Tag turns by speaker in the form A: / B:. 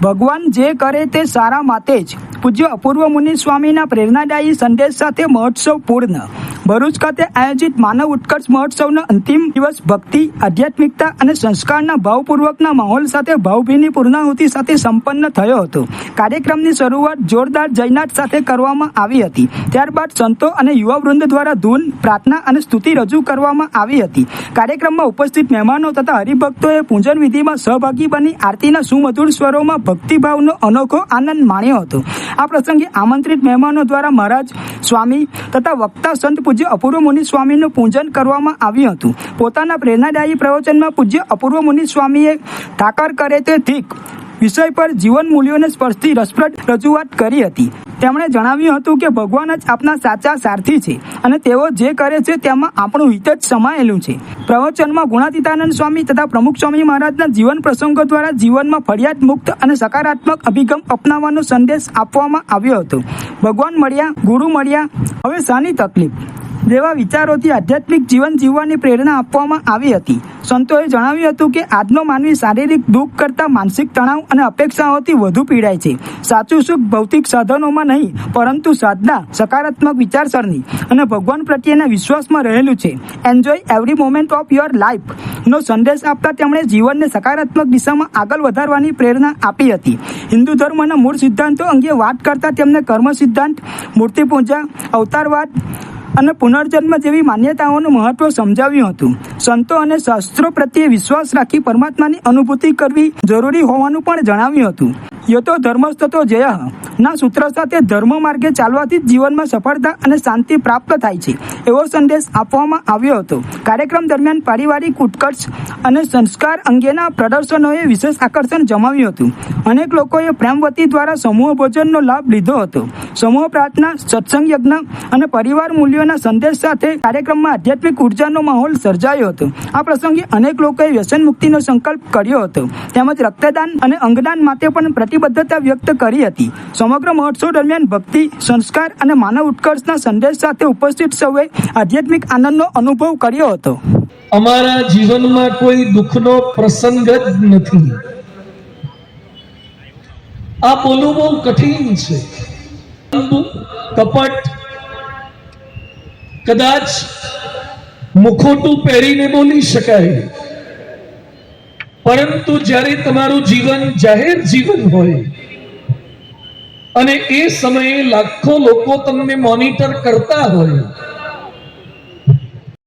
A: ભગવાન જે કરે તે સારા માટે જ. પૂજ્ય અપૂર્વ મુનિ સ્વામીના પ્રેરણાદાયી સંદેશ સાથે મહોત્સવ પૂર્ણ. ભરૂચ ખાતે આયોજિત માનવ ઉત્કર્ષ મહોત્સવનો અંતિમ દિવસ ભક્તિ, આધ્યાત્મિકતા અને સંસ્કારના ભાવપૂર્વકના માહોલ સાથે ભાવભીની પૂર્ણાહુતિ સાથે સંપન્ન થયો હતો. કાર્યક્રમની શરૂઆત જોરદાર જયનાદ સાથે કરવામાં આવી હતી. ત્યારબાદ સંતો અને યુવા વૃંદ દ્વારા ધૂન, પ્રાર્થના અને સ્તુતિ રજૂ કરવામાં આવી હતી. કાર્યક્રમમાં ઉપસ્થિત મહેમાનો તથા હરિભક્તોએ પૂજન વિધિમાં સહભાગી બની આરતીના સુમધુર સ્વરોમાં ભક્તિભાવનો અનોખો આનંદ માણ્યો હતો. આ પ્રસંગે આમંત્રિત મહેમાનો દ્વારા મહારાજ, સ્વામી તથા વક્તા સંત પૂજ્ય અપૂર્વ મુનિ સ્વામીનું પૂજન કરવામાં આવ્યું હતું. પોતાના પ્રેરણાદાયી પ્રવચનમાં પૂજ્ય અપૂર્વ મુનિ સ્વામીએ ઠાકર કરે તે ઠીક વિષય પર જીવન મૂલ્યોને સ્પર્શતી રસપ્રદ રજૂઆત કરી હતી. તેમણે જણાવ્યું હતું કે ભગવાન જ આપના સાચા સારથી છે અને તેઓ જે કરે છે તેમાં આપણું હિત જ સમાયેલું છે. પ્રવચનમાં ગુણાતીતાનંદ સ્વામી તથા પ્રમુખ સ્વામી મહારાજના જીવન પ્રસંગો દ્વારા જીવનમાં ફરિયાદ મુક્ત અને સકારાત્મક અભિગમ અપનાવવાનો સંદેશ આપવામાં આવ્યો હતો. ભગવાન મળ્યા, ગુરુ મળ્યા, હવે શાની તકલીફ જેવા વિચારોથી આધ્યાત્મિક જીવન જીવવાની પ્રેરણા આપવામાં આવી હતી. સંતોએ જણાવ્યું હતું કે આજનો માનવી શારીરિક દુઃખ કરતાં માનસિક તણાવ અને અપેક્ષાઓથી વધુ પીડાય છે. સાચું સુખ ભૌતિક સાધનોમાં નહીં, પરંતુ સાધના, સકારાત્મક વિચારસરણી અને ભગવાન પ્રત્યેના વિશ્વાસમાં રહેલું છે. Enjoy every moment of your life નો સંદેશ આપતા તેમણે જીવનને સકારાત્મક દિશામાં આગળ વધારવાની પ્રેરણા આપી હતી. હિન્દુ ધર્મના મૂળ સિદ્ધાંતો અંગે વાત કરતા તેમણે કર્મ સિદ્ધાંત, મૂર્તિ પૂજા, અવતારવાદ અને પુનર્જન્મ જેવી માન્યતાઓનું મહત્વ સમજાવ્યું હતું. સંતો અને શાસ્ત્રો પ્રત્યે વિશ્વાસ રાખી પરમાત્માની અનુભૂતિ કરવી જરૂરી હોવાનું પણ જણાવ્યું હતું. યતો ધર્મસ્તતો જયઃ ના સૂત્ર સાથે ધર્મ માર્ગે ચાલવાથી જીવનમાં સફળતા અને શાંતિ પ્રાપ્ત થાય છે એવો સંદેશ આપવામાં આવ્યો હતો. કાર્યક્રમ દરમિયાન પારિવારિક ઉત્કર્ષ અને સંસ્કાર અંગેના પ્રદર્શનોએ વિશેષ આકર્ષણ જમાવ્યું હતું. અનેક લોકોએ પ્રેમવતી દ્વારા સમૂહ ભોજનનો લાભ લીધો હતો. સમૂહ પ્રાર્થના, સત્સંગ યજ્ઞ અને પરિવાર મૂલ્યોના સંદેશ સાથે કાર્યક્રમમાં આધ્યાત્મિક ઉર્જાનો માહોલ સર્જાયો હતો. આ પ્રસંગે અનેક લોકોએ વ્યસન મુક્તિનો સંકલ્પ કર્યો હતો તેમજ રક્તદાન અને અંગદાન માટે પણ પ્રતિબદ્ધતા વ્યક્ત કરી હતી. સમગ્ર મહોત્સવ દરમિયાન ભક્તિ, સંસ્કાર અને માનવ ઉત્કર્ષના સંદેશ સાથે ઉપસ્થિત સૌએ આધ્યાત્મિક આનંદનો અનુભવ કર્યો હતો.
B: અમારા જીવનમાં કોઈ દુઃખનો પ્રસંગ જ નથી. આ બોલવું બહુ કઠિન છે. કપટ, કદાચ મુખોટું પહેરીને બોલી શકાય, પરંતુ જ્યારે તમારું જીવન જાહેર જીવન હોય અને એ સમયે લાખો લોકો તમને મોનિટર કરતા હોય,